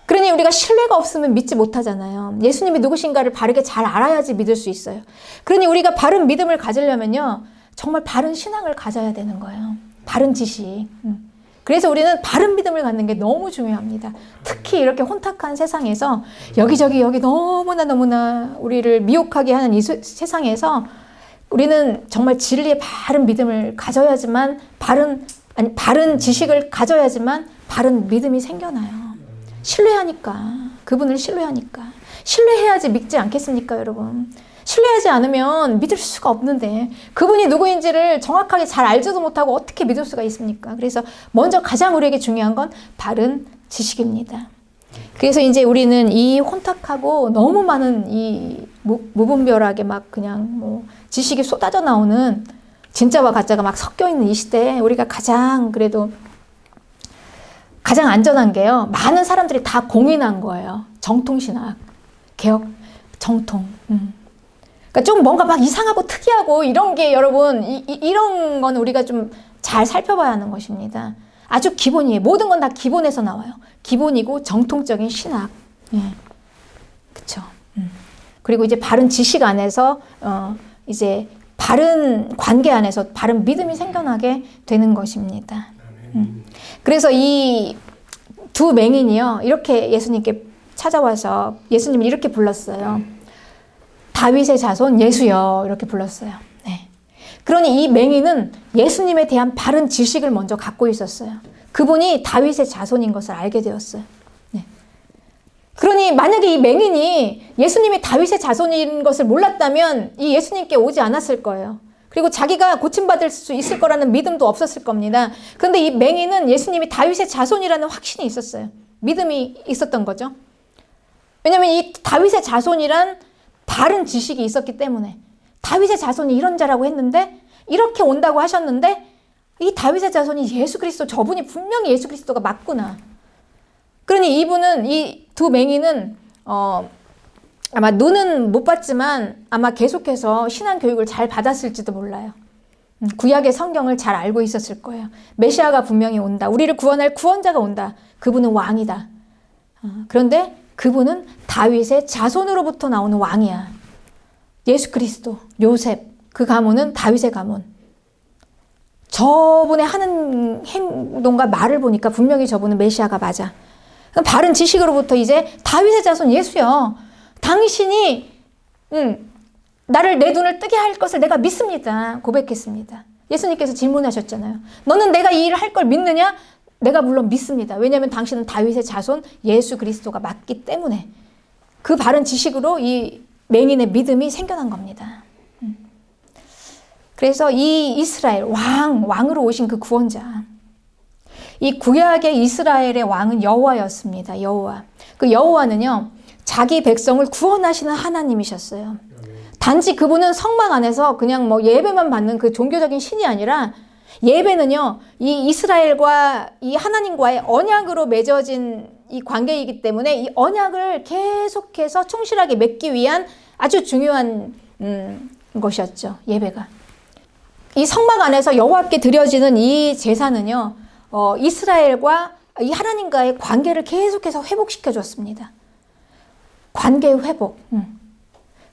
그러니 우리가 신뢰가 없으면 믿지 못하잖아요. 예수님이 누구신가를 바르게 잘 알아야지 믿을 수 있어요. 그러니 우리가 바른 믿음을 가지려면요, 정말 바른 신앙을 가져야 되는 거예요. 바른 지식. 그래서 우리는 바른 믿음을 갖는 게 너무 중요합니다. 특히 이렇게 혼탁한 세상에서 여기저기 여기 너무나 우리를 미혹하게 하는 이 세상에서 우리는 정말 진리의 바른 믿음을 가져야지만 바른 지식을 가져야지만 바른 믿음이 생겨나요. 신뢰하니까. 그분을 신뢰하니까. 신뢰해야지 믿지 않겠습니까, 여러분? 신뢰하지 않으면 믿을 수가 없는데 그분이 누구인지를 정확하게 잘 알지도 못하고 어떻게 믿을 수가 있습니까? 그래서 먼저 가장 우리에게 중요한 건 바른 지식입니다. 그래서 이제 우리는 이 혼탁하고 너무 많은 이 무분별하게 막 그냥 뭐 지식이 쏟아져 나오는 진짜와 가짜가 막 섞여 있는 이 시대에 우리가 가장 그래도 가장 안전한 게요, 많은 사람들이 다 공인한 거예요. 정통신학, 개혁, 정통. 그러니까 좀 뭔가 막 이상하고 특이하고 이런 게 여러분, 이런 건 우리가 좀 잘 살펴봐야 하는 것입니다. 아주 기본이에요. 모든 건 다 기본에서 나와요. 기본이고 정통적인 신학. 예. 그쵸. 그리고 이제 바른 지식 안에서, 이제 바른 관계 안에서 바른 믿음이 생겨나게 되는 것입니다. 그래서 이 두 맹인이요, 이렇게 예수님께 찾아와서 예수님을 이렇게 불렀어요. 다윗의 자손 예수여, 이렇게 불렀어요. 네. 그러니 이 맹인은 예수님에 대한 바른 지식을 먼저 갖고 있었어요. 그분이 다윗의 자손인 것을 알게 되었어요. 네. 그러니 만약에 이 맹인이 예수님이 다윗의 자손인 것을 몰랐다면 이 예수님께 오지 않았을 거예요. 그리고 자기가 고침받을 수 있을 거라는 믿음도 없었을 겁니다. 그런데 이 맹인은 예수님이 다윗의 자손이라는 확신이 있었어요. 믿음이 있었던 거죠. 왜냐하면 이 다윗의 자손이란 바른 지식이 있었기 때문에, 다윗의 자손이 이런 자라고 했는데 이렇게 온다고 하셨는데 이 다윗의 자손이 예수 그리스도, 저분이 분명히 예수 그리스도가 맞구나. 그러니 이분은, 이 두 맹인은 아마 눈은 못 봤지만 아마 계속해서 신앙 교육을 잘 받았을지도 몰라요. 구약의 성경을 잘 알고 있었을 거예요. 메시아가 분명히 온다. 우리를 구원할 구원자가 온다. 그분은 왕이다. 그런데 그분은 다윗의 자손으로부터 나오는 왕이야. 예수 그리스도, 요셉, 그 가문은 다윗의 가문. 저분의 하는 행동과 말을 보니까 분명히 저분은 메시아가 맞아. 바른 지식으로부터 이제 다윗의 자손 예수여, 당신이 나를, 내 눈을 뜨게 할 것을 내가 믿습니다. 고백했습니다. 예수님께서 질문하셨잖아요. 너는 내가 이 일을 할 걸 믿느냐? 내가 물론 믿습니다. 왜냐하면 당신은 다윗의 자손 예수 그리스도가 맞기 때문에. 그 바른 지식으로 이 맹인의 믿음이 생겨난 겁니다. 그래서 이 이스라엘 왕으로 오신 그 구원자, 이 구약의 이스라엘의 왕은 여호와였습니다. 여호와. 그 여호와는요, 자기 백성을 구원하시는 하나님이셨어요. 단지 그분은 성막 안에서 그냥 뭐 예배만 받는 그 종교적인 신이 아니라, 예배는요, 이 이스라엘과 이 하나님과의 언약으로 맺어진 이 관계이기 때문에 이 언약을 계속해서 충실하게 맺기 위한 아주 중요한 것이었죠. 예배가. 이 성막 안에서 여호와께 드려지는 이 제사는요, 이스라엘과 이 하나님과의 관계를 계속해서 회복시켜 줬습니다. 관계의 회복.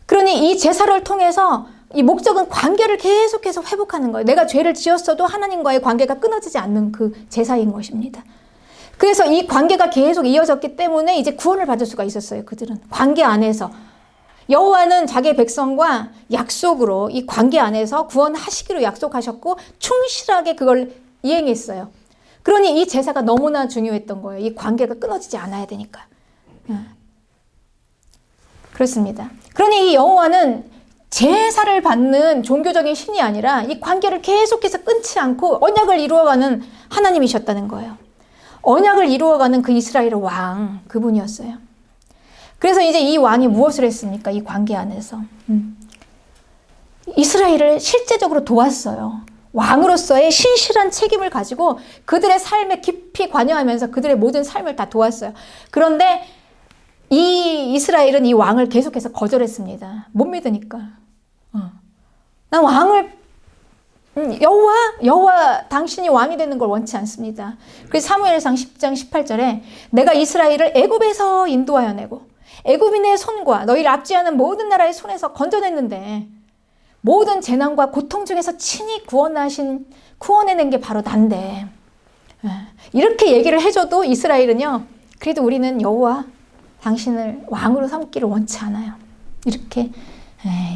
그러니 이 제사를 통해서 이 목적은 관계를 계속해서 회복하는 거예요. 내가 죄를 지었어도 하나님과의 관계가 끊어지지 않는 그 제사인 것입니다. 그래서 이 관계가 계속 이어졌기 때문에 이제 구원을 받을 수가 있었어요. 그들은 관계 안에서. 여호와는 자기의 백성과 약속으로 이 관계 안에서 구원하시기로 약속하셨고 충실하게 그걸 이행했어요. 그러니 이 제사가 너무나 중요했던 거예요. 이 관계가 끊어지지 않아야 되니까. 그렇습니다. 그러니 이 여호와는 제사를 받는 종교적인 신이 아니라 이 관계를 계속해서 끊지 않고 언약을 이루어가는 하나님이셨다는 거예요. 언약을 이루어가는 그 이스라엘의 왕, 그분이었어요. 그래서 이제 이 왕이 무엇을 했습니까? 이 관계 안에서. 이스라엘을 실제적으로 도왔어요. 왕으로서의 신실한 책임을 가지고 그들의 삶에 깊이 관여하면서 그들의 모든 삶을 다 도왔어요. 그런데 이 이스라엘은 이 왕을 계속해서 거절했습니다. 못 믿으니까. 난 왕을 여호와 당신이 왕이 되는 걸 원치 않습니다. 그래서 사무엘상 10장 18절에 내가 이스라엘을 애굽에서 인도하여 내고 애굽인의 손과 너희를 압제하는 모든 나라의 손에서 건져냈는데 모든 재난과 고통 중에서 친히 구원해낸 게 바로 난데, 이렇게 얘기를 해줘도 이스라엘은요, 그래도 우리는 여호와 당신을 왕으로 삼기를 원치 않아요. 이렇게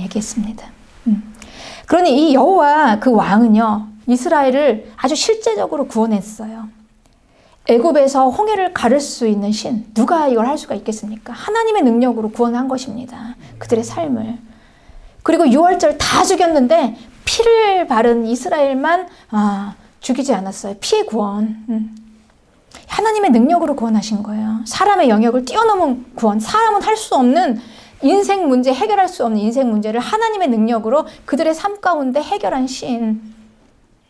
얘기했습니다. 그러니 이 여호와 그 왕은요, 이스라엘을 아주 실제적으로 구원했어요. 애굽에서 홍해를 가를 수 있는 신, 누가 이걸 할 수가 있겠습니까? 하나님의 능력으로 구원한 것입니다. 그들의 삶을. 그리고 6월절 다 죽였는데 피를 바른 이스라엘만 죽이지 않았어요. 피의 구원. 하나님의 능력으로 구원하신 거예요. 사람의 영역을 뛰어넘은 구원. 사람은 할 수 없는 인생 문제, 해결할 수 없는 인생 문제를 하나님의 능력으로 그들의 삶 가운데 해결한 신,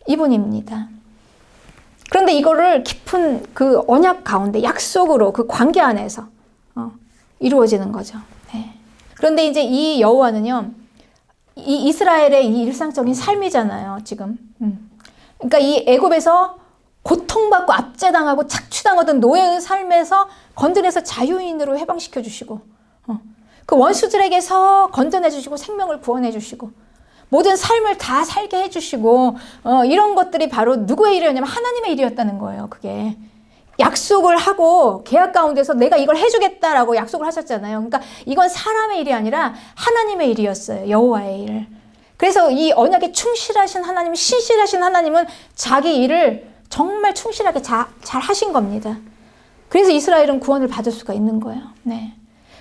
이분입니다. 그런데 이거를 깊은 그 언약 가운데 약속으로 그 관계 안에서 이루어지는 거죠. 네. 그런데 이제 이 여호와는요, 이 이스라엘의 이 일상적인 삶이잖아요, 지금. 그러니까 이 애굽에서 고통받고 압제당하고 착취당하던 노예의 삶에서 건져내서 자유인으로 해방시켜 주시고, 그 원수들에게서 건져내 주시고 생명을 구원해 주시고, 모든 삶을 다 살게 해 주시고, 이런 것들이 바로 누구의 일이었냐면 하나님의 일이었다는 거예요. 그게 약속을 하고 계약 가운데서 내가 이걸 해주겠다라고 약속을 하셨잖아요. 그러니까 이건 사람의 일이 아니라 하나님의 일이었어요. 여호와의 일. 그래서 이 언약에 충실하신 하나님, 신실하신 하나님은 자기 일을 정말 충실하게 잘 하신 겁니다. 그래서 이스라엘은 구원을 받을 수가 있는 거예요. 네.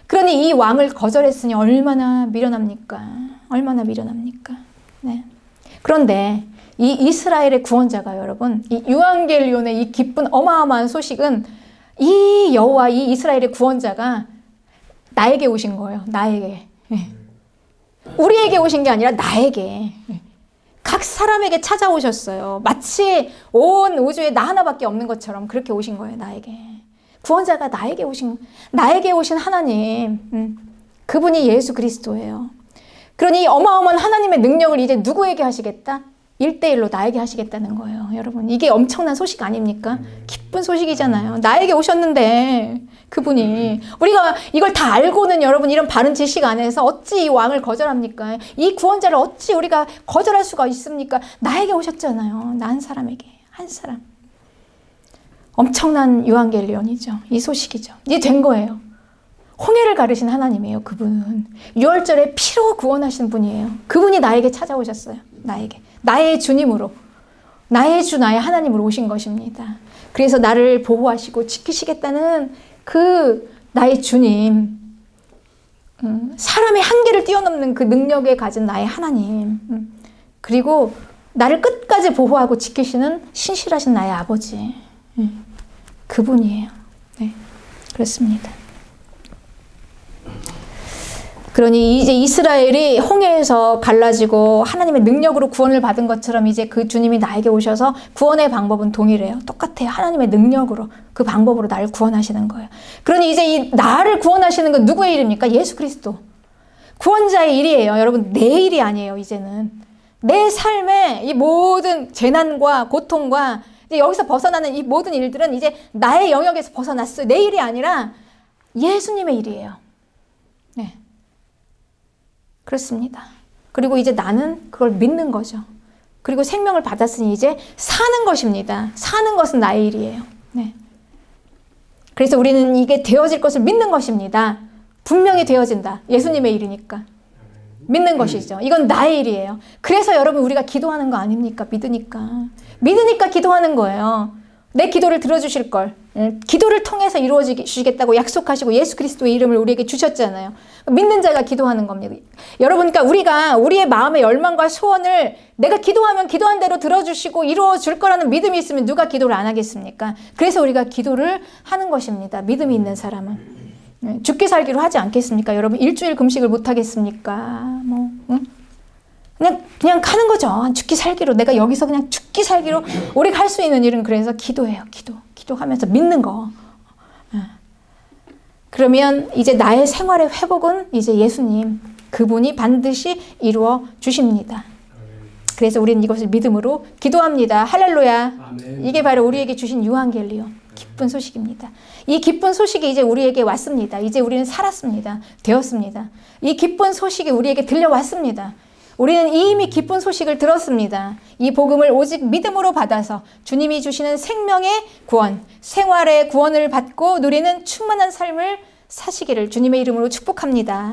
그러니 이 왕을 거절했으니 얼마나 미련합니까? 얼마나 미련합니까? 네. 그런데 이 이스라엘의 구원자가 여러분, 이 유앙겔리온의 이 기쁜 어마어마한 소식은 이 여호와, 이 이스라엘의 구원자가 나에게 오신 거예요. 나에게. 우리에게 오신 게 아니라 나에게. 각 사람에게 찾아오셨어요. 마치 온 우주에 나 하나밖에 없는 것처럼 그렇게 오신 거예요. 나에게. 구원자가 나에게 오신 하나님, 그분이 예수 그리스도예요. 그러니 어마어마한 하나님의 능력을 이제 누구에게 하시겠다? 1대1로 나에게 하시겠다는 거예요. 여러분, 이게 엄청난 소식 아닙니까? 기쁜 소식이잖아요. 나에게 오셨는데 그분이, 우리가 이걸 다 알고는 여러분 이런 바른 지식 안에서 어찌 이 왕을 거절합니까? 이 구원자를 어찌 우리가 거절할 수가 있습니까? 나에게 오셨잖아요. 나 한 사람에게, 한 사람. 엄청난 유앙겔리온이죠. 이 소식이죠. 이게 된 거예요. 홍해를 가르신 하나님이에요. 그분은 6월절에 피로 구원하신 분이에요. 그분이 나에게 찾아오셨어요. 나에게. 나의 주님으로, 나의 주, 나의 하나님으로 오신 것입니다. 그래서 나를 보호하시고 지키시겠다는 그 나의 주님, 사람의 한계를 뛰어넘는 그 능력에 가진 나의 하나님, 그리고 나를 끝까지 보호하고 지키시는 신실하신 나의 아버지, 그분이에요. 네, 그렇습니다. 그러니 이제 이스라엘이 홍해에서 갈라지고 하나님의 능력으로 구원을 받은 것처럼 이제 그 주님이 나에게 오셔서 구원의 방법은 동일해요. 똑같아요. 하나님의 능력으로, 그 방법으로 나를 구원하시는 거예요. 그러니 이제 이 나를 구원하시는 건 누구의 일입니까? 예수 그리스도. 구원자의 일이에요. 여러분, 내 일이 아니에요. 이제는. 내 삶의 이 모든 재난과 고통과 이제 여기서 벗어나는 이 모든 일들은 이제 나의 영역에서 벗어났어요. 내 일이 아니라 예수님의 일이에요. 네. 그렇습니다. 그리고 이제 나는 그걸 믿는 거죠. 그리고 생명을 받았으니 이제 사는 것입니다. 사는 것은 나의 일이에요. 네. 그래서 우리는 이게 되어질 것을 믿는 것입니다. 분명히 되어진다. 예수님의 일이니까. 믿는 것이죠. 이건 나의 일이에요. 그래서 여러분 우리가 기도하는 거 아닙니까? 믿으니까. 믿으니까 기도하는 거예요. 내 기도를 들어주실 걸. 기도를 통해서 이루어지겠다고 약속하시고 예수 그리스도의 이름을 우리에게 주셨잖아요. 믿는 자가 기도하는 겁니다. 여러분, 그러니까 우리가 우리의 마음의 열망과 소원을 내가 기도하면 기도한 대로 들어주시고 이루어줄 거라는 믿음이 있으면 누가 기도를 안 하겠습니까? 그래서 우리가 기도를 하는 것입니다. 믿음이 있는 사람은. 죽기 살기로 하지 않겠습니까? 여러분, 일주일 금식을 못 하겠습니까? 그냥 가는 거죠. 죽기 살기로. 내가 여기서 그냥 죽기 살기로 우리 갈 수 있는 일은 그래서 기도해요. 기도하면서 믿는 거. 그러면 이제 나의 생활의 회복은 이제 예수님 그분이 반드시 이루어 주십니다. 그래서 우리는 이것을 믿음으로 기도합니다. 할렐루야. 아멘. 이게 바로 우리에게 주신 유한겔리온 기쁜 소식입니다. 이 기쁜 소식이 이제 우리에게 왔습니다. 이제 우리는 살았습니다. 되었습니다. 이 기쁜 소식이 우리에게 들려왔습니다. 우리는 이미 기쁜 소식을 들었습니다. 이 복음을 오직 믿음으로 받아서 주님이 주시는 생명의 구원, 생활의 구원을 받고 누리는 충만한 삶을 사시기를 주님의 이름으로 축복합니다.